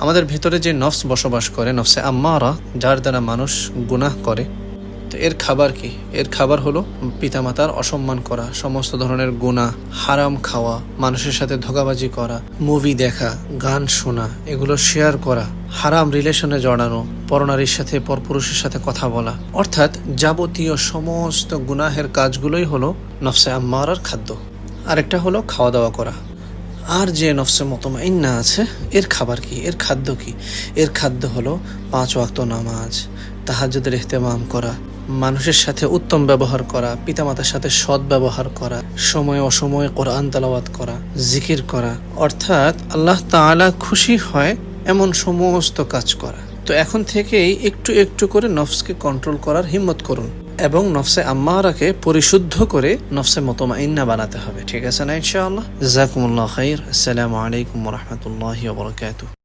আমাদের ভেতরে যে নফস বসবাস করে, নফসে আম্মারা, যার দ্বারা মানুষ গুনাহ করে, তো এর খাবার কি? এর খাবার হলো পিতামাতার অসম্মান করা, সমস্ত ধরনের গুনাহ, হারাম খাওয়া, মানুষের সাথে ধোঁকাবাজি করা, মুভি দেখা, গান শোনা, এগুলো শেয়ার করা, হারাম রিলেশনে জড়ানো, পরনারীর সাথে পরপুরুষের সাথে কথা বলা, অর্থাৎ যাবতীয় সমস্ত গুনাহের কাজগুলোই হলো নফসে আম্মারার খাদ্য। আরেকটা হলো খাওয়া দাওয়া করা। আর যে নফসে মুতমাইন্না আছে, এর খাবার কি? এর খাদ্য কি? এর খাদ্য হলো 5 ওয়াক্ত নামাজ, তাহাজ্জুদের ইহতেমাম করা, মানুষের সাথে উত্তম ব্যবহার করা, পিতামাতার সাথে সৎ ব্যবহার করা, সময় অসময়ে কোরআন তেলাওয়াত করা, জিকির করা, অর্থাৎ আল্লাহ তাআলা খুশি হয় এমন সমস্ত কাজ করা। তো এখন থেকেই একটু একটু করে নফসকে কন্ট্রোল করার হিম্মত করুন এবং নফসে আম্মারাকে পরিশুদ্ধ করে নফসে মুতমাইন্না বানাতে হবে। ঠিক আছে না ইনশাআল্লাহ? জাযাকুমুল্লাহু খাইর। আসসালামু আলাইকুম ওয়া রাহমাতুল্লাহি ওয়া বারাকাতুহু।